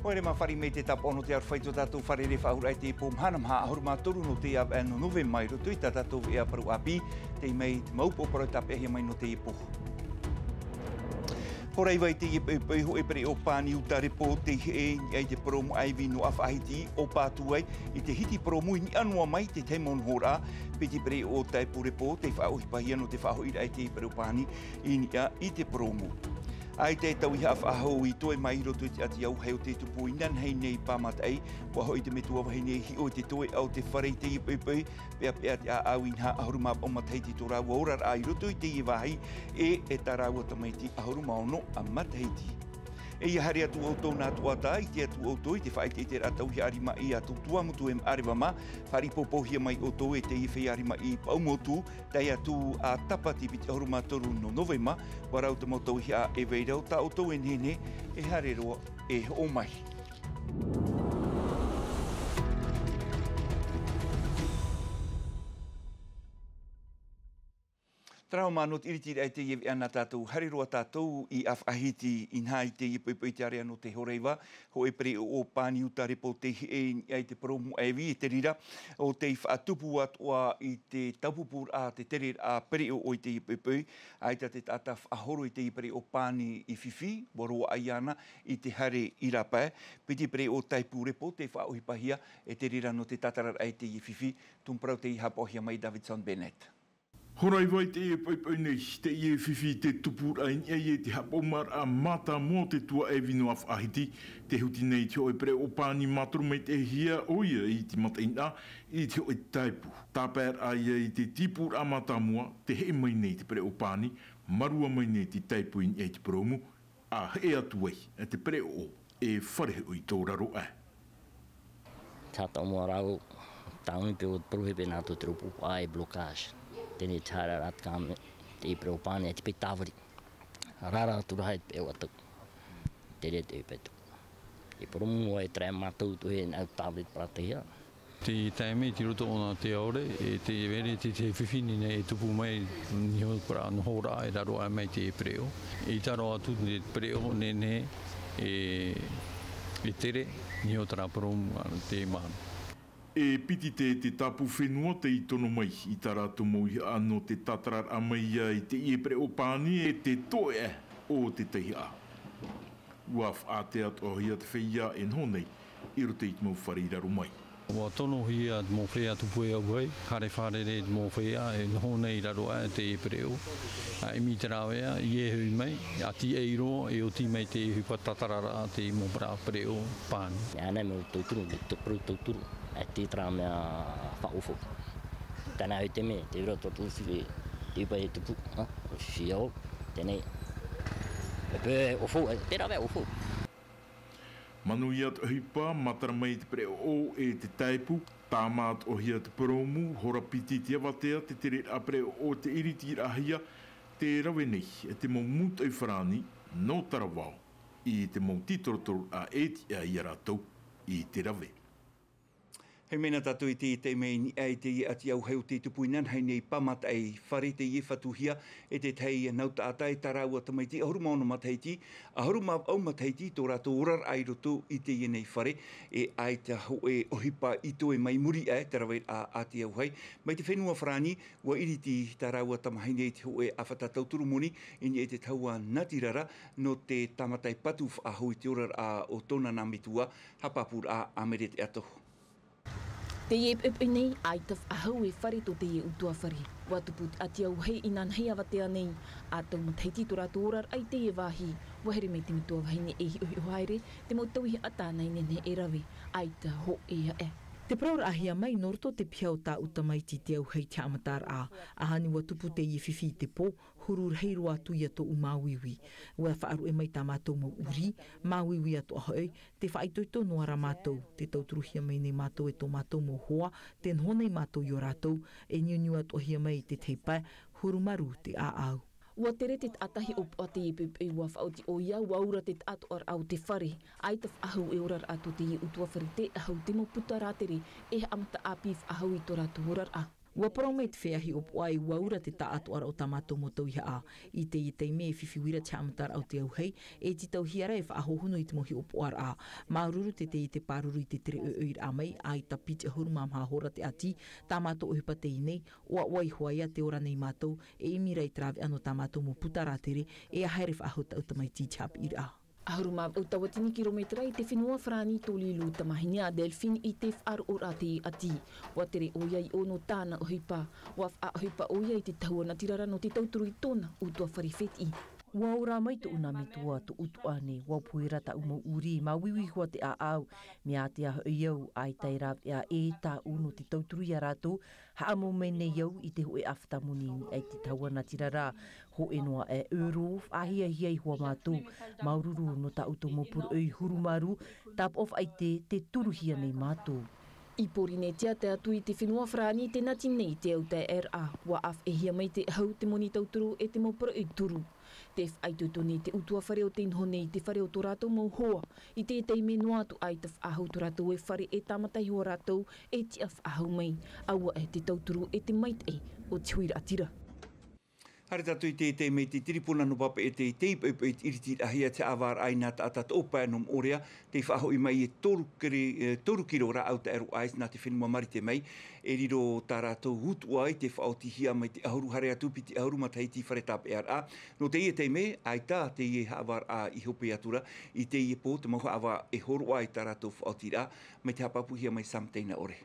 Oere mawhari me te tap ono te arwhaito tātou whare re whaurai te pō mahana maha ahuru mātoru no te ab no novema i roto i tā tātou e aparu api te mei te maupo parau tap ehia mai no te ipo. Horai vai te ipo ho e pere o pāni uta repo te e ai te promo aivi no awhahiti o pātuai i te hiti promo i ni anua mai te teimon hora peti pere o taipu repo te whaohipahia no te whaohira ai te pere o pāni i te promo. Ai te tau i hawhahau i toe mai roto i te ati au heo te tupu i nan hei nei pāmata ei, wa hoi te metua wahi nei hi o te toe au te whare te ipipui, pea te a au in ha ahuru mā o mataiti tō rāua orar ai roto i te iwahi e tā rāua tamaiti ahuru maono a mataiti. E ia hari atu o tō nā tuata i te atu o tō i te whaite te ratau hi arima i atu tuamutu em arewa ma, whari popohia mai o tō e te iwhi arima i paumotu, tei atu a tapati piti ahuru mātoru no novema, warau te motau hi a e veirau, tā o tō e nene e hare roa e o mai. Trao manot iritiri ai te iewi ana tātou hariroa tātou i awhahiti in hai te ipoi te area no te horeiwa. Ho e pere o pāni uta repo te ai te promo aiwi i te rira. O te whaatupu atua i te taupupur a te tere a pere o i te ipoi. Ai ta te tata whahoro i te ipere o pāni i whiwhi, waroa ai ana i te hare i rapai. Piti pere o taipu repo te whaohipahia e te rira no te tatarar ai te i whiwhi. Tumprau te i hapohia mai Davidson Bennett. Horai vai te e pai nei, te i e whiwhi te tupur ai e te hapomar a mata mō te tua e vino af ahiti, te huti nei te o e pre o pāni maturu mei te hia oia i te mataina, i te o e taipu. Tāpēr ai i te tipur a mata mua, te he mai nei te pre o pāni, marua mai nei te taipu in e te promu, a he atu ei, e te pre o e wharehe o i tō raro e. Tata mua rau, taungi pe o prohepe nā tō te rupu ai blokage. Tēne tāra ratkāme te i preo pāne e te pei tāwari. Rara aturai te peo atau. Tere te pei tu. I promu e trai mātou tu he nau tāwari prate hea. Te taime ti roto ona te aore, e te vere te whiwhini nei e tupu mai ni hoi kura no hora e raro ai mai te preo. E taro atu te preo nene e tere ni hoi tara promu te mahana. E piti te tapu whenua te i tono mai i taratu moi anō te tatarar a mai i te iepre o pāni e te toe o te tehi a. Uaf a te atu o hia te whia e nhonei i rote i te mau whariraro mai. Wa tono hia mō whea tupu e au hei, kare wharere mō whea e nhonei raro a te iepre o. A imi te rawea i e hui mai, a ti e iro e o ti mai te hupa tatarara te mō bra pre o pāni. Ia nei mo tauturu, me tupuru tauturu. E te tra mea whaofo. Tēnā hoi te me, te ura tō tūwhi te upa e tupu, o whiwhi au, tēnei. E pē ofo, te rawe ofo. Manu i atu hipa, matara mai te pre o e te taipu, tā maat o hia te promu, hora piti te awatea, te tere a pre o te iriti rahia, te rawe nei, e te mau mut ai wharani, no tarawao, i te mau titorotoro a eti a i aratou, i te rawe. Hei mena tātou i te mei ni ai te i ati au heo te tupu inan hei nei pamata ei whare te i whatuhia e te tei nauta atai taraua tamaiti ahuru maono mataiti, ahuru mā au mataiti tō rātou orar ai roto i te i nei whare e ai te ho e ohipa i tō e mai muri ai te rawai a ati au hei. Mai te whenua wharani wa iriti taraua tamahaini e te ho e awhatatau turumoni ini e te taua natirara no te tamatai patu a hui te orar a o tōna namitua hapapur a amere te atoho. Te e nei ai te whahau e whare to te e utua whare. Watupu ati au hei inan hei awatea nei. A tau mataiti tō rātou orar ai te e wāhi. Wahere mei te mitua wahine e hi ohi haere. Te mau tauhi ata nei nene e rawe. Ai te ho e e. Te praura ahia mai norto te piau tā uta mai ti te au hei te amatar a. Ahani watupu te i whiwhi te pō. Hurur heiru atu i ato u māwiwi. Ua whaaru e mai tā mātou mau uri. Māwiwi atu ahoi. Te whaitoito noara mātou. Te tauturuhia mai nei mātou e tō mātou mo hoa. Te nhonei mātou i o rātou. E niuniu atu ahia mai te teipai. Hurumaru te āau. Ua tere te atahi o ate i pepe ua whauti o ia, ua ura te atu ar au te whare. Ai te whahau e orar atu te i utua whare te ahau te mo puta rātere e amata api whahau i tō rātu orar a. Ua promet wheahi o puai waura te ta atu ara o tamato mo tau iha a. I te me whiwhira te amatara au te au hei, e ti tau hiara e whaahohono i te mohi o puara a. Maururu te te paruru i te tere uir a mai, a i ta piti ahuru mamha hora te ati, tamato o hipa te inei, ua wai hoaia te ora nei mātou, e imira i trawe ano tamato mo putara tere, e a haere whaahota au tamai ti chap ir a. Ahuru mā au tawatini kilometra i te whenua whrani tōli lu tamahini a Delphine i te whaaru ora te ati. Wa tere oia i ono tāna o hipa. Wa wha hipa oia i te taua tirara no te tauturu i tōna utua wharifeti. Wa ora mai tu una mitua tu utuane wa puira ta umo uri ma wiwi hua te a au me a te aho iau ai tai rap ea e ta uno te tauturu i arato ha amo mene iau i te hoe aftamuni ai te tawana tirara ho enoa e eurof a hia hia i hua mātou maururu no ta uto mopur ui hurumaru tap of ai te turuhia nei mātou. I porine tia te atu i te whenua whrani te nati nei te au te RA wa af e hia mai te hau te moni tauturu e te mopura i turu. Te whaitutoni te utua whare o te inho nei te whare o tō rātou mau hoa. I te teime noa atu ai te whaahau tō rātou e whare e tāmatai hoa rātou e tia whaahau mai. Aua e te tauturu e te maite o te huira atira. Hare tatu i te mei te tiripuna no papa e te teip e iriti ahia te awar aina ta atat opa nom orea te whaho i mai e toru kiro ra au te aero ais nā te whenua mari te mei e riro tā rātou hutua i te whaotihia mai te ahuru hare atu pi te ahuru matai ti whare tāpe ara. No te ie te mei, ai tā te ie hawar a i hope atura i te ie pō te maha awa e horo ai tā rātou whaotira mai te hapapuhia mai samteina ore.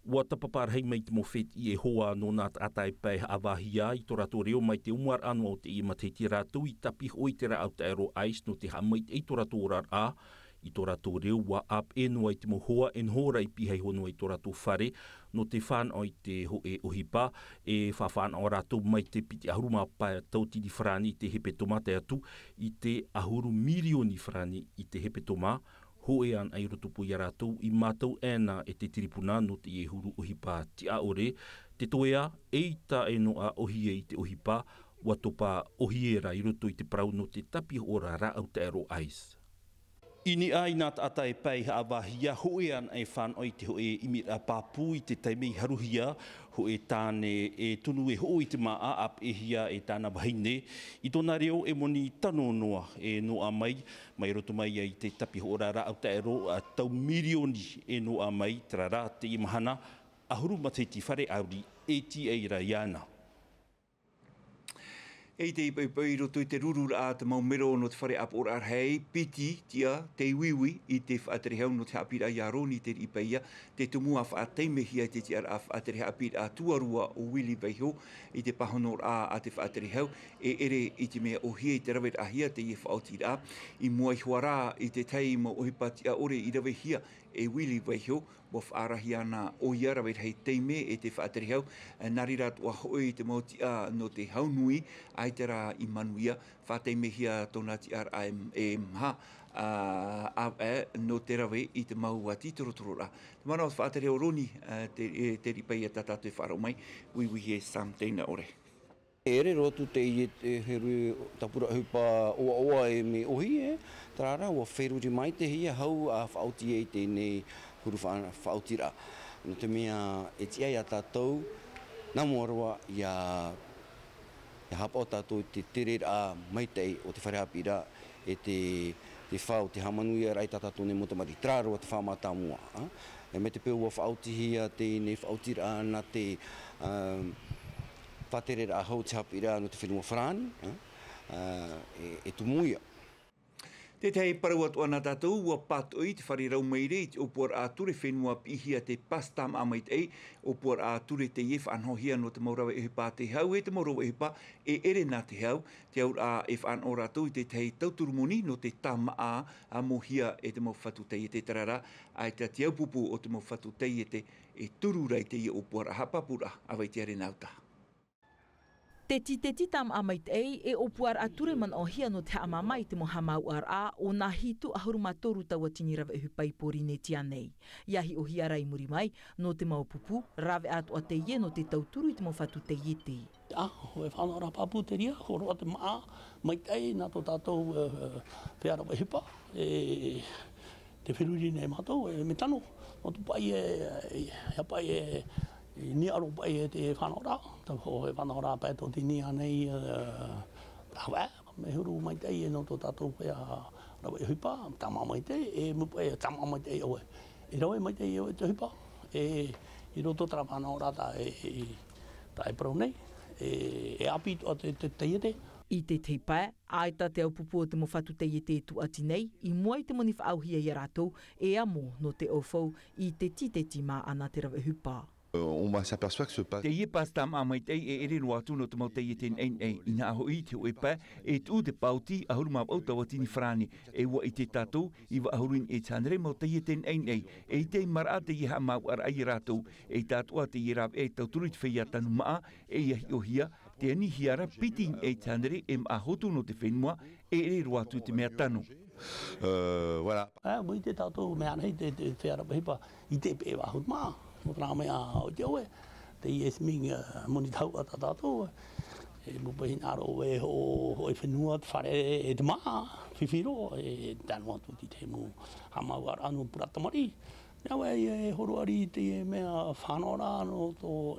Wa tapaparhei mai te mowhet i e hoa no nā atai pai awahia i tō rato reo mai te umuar anu au te i matei te rātou i tapi hoi te ra au te aero ais no te hamait e tō rato rar a i tō rato reo wa ap e noa i te mohoa en hora i pihei hono i tō rato whare no te whānau i te hoe ohipa e whawhānau rato mai te piti ahuruma pai tautiri whrani i te hepetoma te atu i te ahuru milioni whrani i te hepetoma hoe an ai rotupu i rātou i mātou ena e te tiripuna no te iehuru ohipa ti a ore, te toea eita e no a ohie i te ohipa, wa topa ohiera i roto i te parau no te tapi ora ra au te aero ais. Ini ai nā tata e pai awahia hoe an ai whanoi te hoe imira pāpū i te taimei haruhia hoe tāne e tunu e ho i te maa ap e hia e tāna wahine. I tōna reo e moni tano noa e noa mai roto mai i te tapi hora ra au te aero a tau milioni e noa mai trara te i mahana ahuru matei ti whare auri e ti eira iana. E te ipaipai roto i te rurura a te maumero no te whare ap ora hei, piti tia te wiwi i te whaaterehau no te hapira i aroni te ipaia, te tumua whaateimehi te te ara whaatereha apira a tuarua o wili veiho i te pahonor a te whaaterehau, e ere i te mea ohia i te rawet ahia te i whaotira, i mua i huara i te tei mo ohipati a ore i rawe hia e wili veiho, wa whaarahi ana o ia rawet hei teime e te whaaterehau, nari ratua hoi te mauti a no te haunui, ai te rā i manuia, whāteimehia tōna ti ar e maha no te rawe i te maua titorotoro. Te mana o te whaaterehau roni te ripai a tatatu e whaarau mai, wiwi e samteina ore. Ere rotu te i te heru tapura hupa oa e me ohi e, tarara ua wheruri mai te hia hau a whaoti e tēnei huru whaotira. No te mea e tia i a tātou, nā moarua i a hapa o tātou te tere a maitei o te wharehapira e te whao, te hamanui a rai tātou ne motamari, trāroa te whamata mua. E me te peo ua whaotihia tēnei whaotira na te whatere a hau te hapira no te whenua whrani, e tumuia. Te tei parau atu ana tātou, ua pātoi te whare rau meire i te opuar a ture whenua pihia te pastam amait ei, opuar a ture te ief anhohia no te maurawa e hipa te hau, e te maurawa e hipa e ere nā te hau, te aur a ef an ora tau i te tei tauturumoni no te tama a mohia e te mawhatu tei e te tarara, ai te te aupupu o te mawhatu tei e te e tururei te i opuar a hapapura awai te are nauta. Te ti tam amait ei e opuar ature man o hia no te amamai te moha mau ar a o nā hitu ahuru matoru taua tini rawe hupai porine tia nei. Iahi o hia rai muri mai no te maupupu, rawe atu a te ie no te tauturu i te mawhatu te ie te. Ho e whanora papu te ria, ho roa te maa, mai tei nā tō tātou whiara wa hipa, te whiruri nei mātou, me tano, o tu pai e Ni aro pa e te whanora, ta ho e whanora pa e tō tini anei hawa, me huru mai te e no tō tātou pia rawa e hupa, tama mai te, e mupa e tama mai te oe. E rawa mai te oe te hupa, e roto tara whanora ta e prau nei, e api toa te te. I te teipai, aita te au pupu o te mowhatu te i te tu ati nei, i mua i te moni whaauhia i rātou, e amo no te ofau i te titeti mā ana te rawa hupa. On s'aperçoit que ce pas. Te ie pas tam amai te e ere roa tu no te mau te ie ten ei ina aho i te oepa e tu te pauti ahuru ma au tawa tini frani e wa i te tatou i wa ahuruin e tanre mau te ie ten ei e te mara te ie ha mau ar ai rātou e tatua te ie rāw e tau turu te whaia tanu maa e ia hi o hia te ani hiara piti e tanre e ahotu no te whenua e ere roa tu te mea tanu. Voilà. Mui te tatou mea nei te whea hipa i te pe wa ahut maa. Mo tana mea o te oe, te i esming moni tau a tātou, e mupa hina aro e ho e whenua te whare e te maa, whiwhiro, e tanua tu ti te mu hamau ar anu puratamari. Nau e horoari te mea whanora no to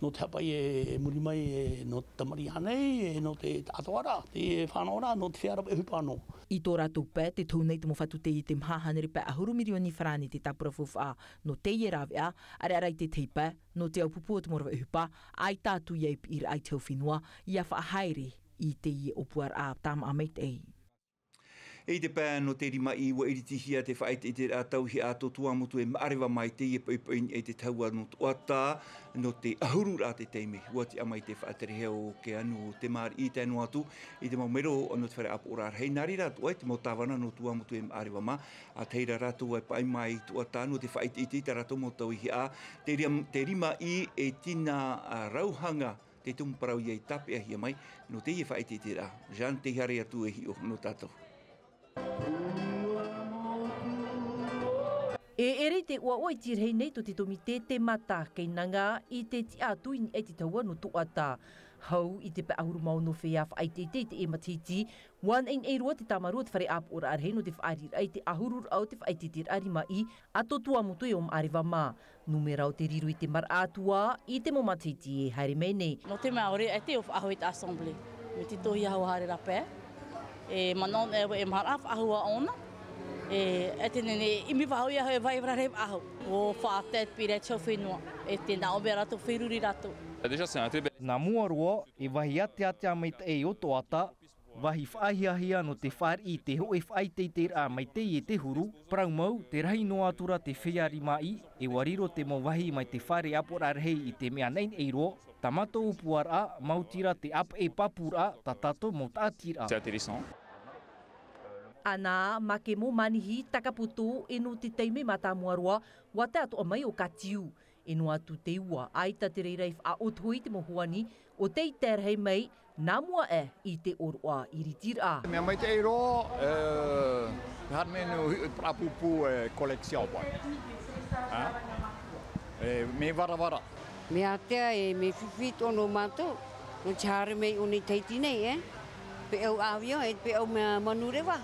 no te hapai e muri mai e no te tamari anei, e no te atoara, te whanora no te whiara e hupano. I tō rātou pē, te tūnei te mowhatu te i te mahanere pē ahuru mirioni wharani te tapura fuwha no te ie rāwea, are arai te teipē, no te au pupu o te morawa e hupa, ai tātu iei pi ai tau whinua, ia whaahaere i te ie opuar a tam ameit ei. E te pā no te rima i wa iritihia te whaite i te rātau hi a tō tuamutu e maarewa mai te ie paupain e te taua no tuata no te ahuru rā te teime. Hua te amai te whaatere heo ke anu te maari i te anu atu i te maumero no te whare apu orar. Hei nari rātu ai te mau tāwana no tuamutu e maarewa ma a teira rātu ai pai mai tuata no te whaite i te rātau mo tau hi a te rima i e tina rauhanga te tumparau i ei tape ahia mai no te ie whaite i te rā. Jean te hare atu e hi o no tātou. E ere te ua oi tirhei nei to te tomi te mata kei nanga i te ti atuini e te taua no tuata. Hau i te pe ahuru mau no whea whaite te e matiti, wan ein e rua te tamarua te whare ap ora arhe no te whaarir ai te ahurur au te whaite te arima i ato tua mutu e o maarewa mā. Numerau te riru i te mar atua i te mo matiti e haere mene. No te mea ore e te o whaahui te assembly. Me te tohi hau haere rapea. E manon e maraf ahua ona. E te nene imi wahau ia hoi vai vrarem ahu. O whaatet pire tau whenua. E te nao mea rato whiruri rato. Nā mua roa, e wahi ate mai te e o toata, wahi whaahia no te whaar i te ho e whaite te rā mai te i te huru, prau mau te rahi no atura te whiari mai, e wariro te mo wahi mai te whare apora rehei i te mea nein e roa, tamato upuar a, mautira te ap e papura, ta tato mo tātira. Ana, make mo manihi takaputu e no te teime mata muaroa, wa te ato mai o katiu. E no atu te ua, aita te reireif a othoi te mohuani, o te i terhei mai, nā mua e i te oroa iritira. Mea mai te ero, har menu prapupu koleksia pai. Me vara. Mea tea e me whiwhit ono mātou, no te hare mei o nei teiti nei, pe au awio, pe au mea manurewa,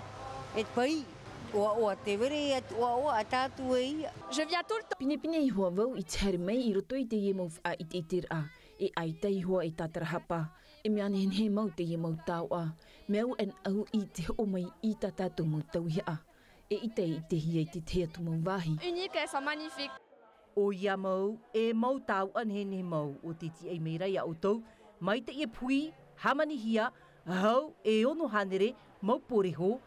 e pai. Oa te were, oa tātu e ia. Je viens tout le temps. Pine i hua wau i te haere mai i roto i te ie mau wha i te tira. E aita i hua i tātara hapa. E mea nehen he mau te ie mau tāua. Meu en au i te o mai i tā tātou mau tauhia. E ite i te hia i te atu mau wahi. Unique, elles sont magnifiques. O ia mau, e mau tāu anhene mau o te ti ei meira ia o tau. Mai te ie pui, hamani hia, hau e ono hanere, mau poreho,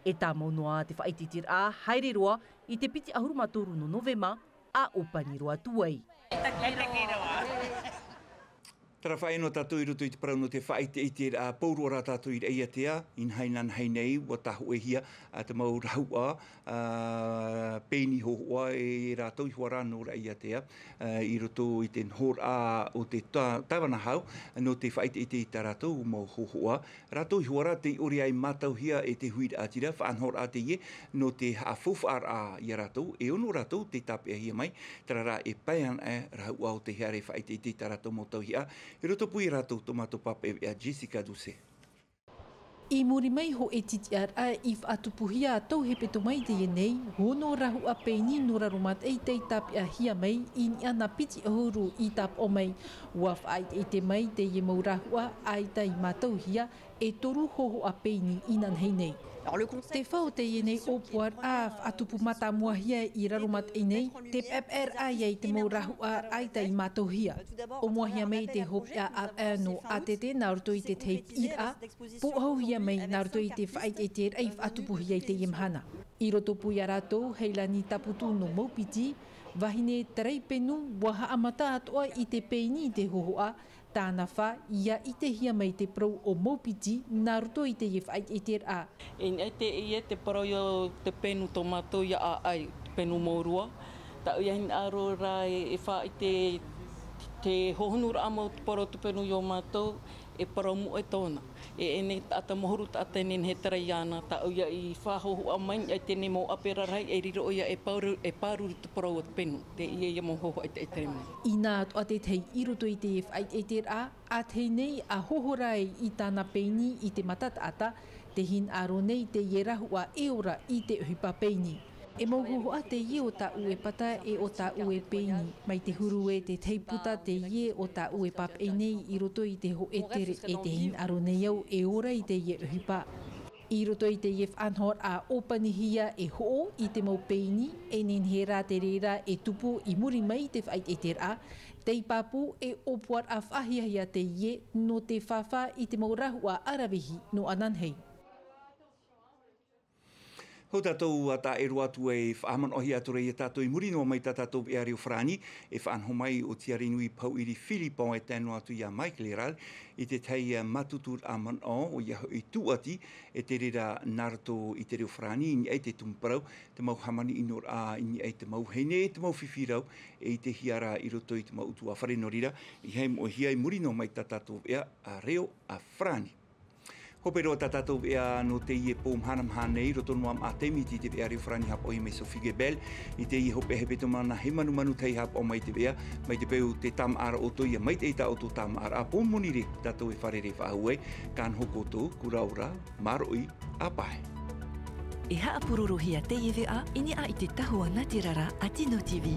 e tā monoa te whaititir a haere roa i te piti ahuru matoru no novema a opani roa tuai. Tara whaeno tātou i roto i te parau no te whaite i te paurora tātou i reia tea, in hainan heinei, wa tahu e hia, te mau raua, pēni hoa e rātou i hua rāno reia tea, i roto i te nhor a o te tāwana hau, no te whaite i te i tā rātou mau hoa. Rātou i hua rā te ori ai mātau hia e te huira atira, whaanhor a te ie, no te hawhowhar a i rātou, e ono rātou te tape a hia mai, tara rā e paian e raua o te heare whaite i te tā rātou mōtau hia, i roto pui rātou tomato pape a Jessica Duce. I muri mai ho e titi ar a if atupuhia tau he peto mai te nei, hono rahu a peini no rarumat e te tap a hia mai, in ana piti ahuru I tap o mai, waf ai e te mai te ye mau rahu a ai tai matau hia, e toru hoho a peini inan hei nei. Te whao te ye nei opuar a atupu mata mua hia I rarumat e nei, te PPR a ye te mau rahu a ai tai matau hia. O mua hia mei te hop a no a te naruto I te teip I a, po hau hia mai naruto I te whait e te reif atupu hia I te mahana. I roto pui a ratou, heilani taputu no maupiti, wahine terei penu, waha amata atoa I te peini te hohoa, tāna wha, ia I te hia mai te prau o maupiti, naruto I te whait e te a. E te parau o te penu tomato ia a ai, penu maurua, ta iahin aro ra e wha I te hohonura ama te parau te penu o matou, e parau mo e tōna. E ne ata mohuru ta tenen he tarai ana ta ia I whahohu a mai ai tēne mo apera rai e riro ia e pāruru te parau te penu te ia mo hoho ai te tereme. I nā atu a te tei I roto I te whait e te a te nei a hohorai I tāna peini I te matata te hin aro nei te ierahu a eora I te uhipa peini. E mau hoho a te ie o ta ue pata e o ta ue peini, mai te huru e te teiputa te ie o ta ue pap e nei I roto I te ho etere e te hin aro nei au e ora I te ie uhipa. I roto I te ie whanhor a opanihia e ho I te mau peini, e nen he rā te reira e tupu I muri mai te whait e te rā, te papu e opuar a whahiahia te ie no te whawha I te mau rahu a arawihi no ananhei. Ho tātou a tā e roa atu e whaaman ohi ature I tātou I muri no mai tātou e areo whrani e whaanho mai o tiari nui pau iri Filipon e tēnu atu I a Michael Eral I te tei matutur a man o iaho I tuati e te rira Naruto I te reo whrani I ei te tumparau te mau hamani I nor a I ei te mau heine te mau whiwhirau e I te hiara I roto I te mau utu a whare no rira I hei mo hia I muri no mai tātou e a reo a whrani. Hopero tātou ea no te ie pōm hanam hanei roto noam a te miti te ea reo whrani hap o I me Sophie Gebel I te ie hope hepeto mana he manu tei hap o mai te ea mai te peu te tam ara o toia mai te ita o to tam ara a pōm monire tātou e whare re whahue kan hoko tō kuraura maroi a pahe. E haa purorohia te ie vea ini a I te tahua Natirara a Tino TV.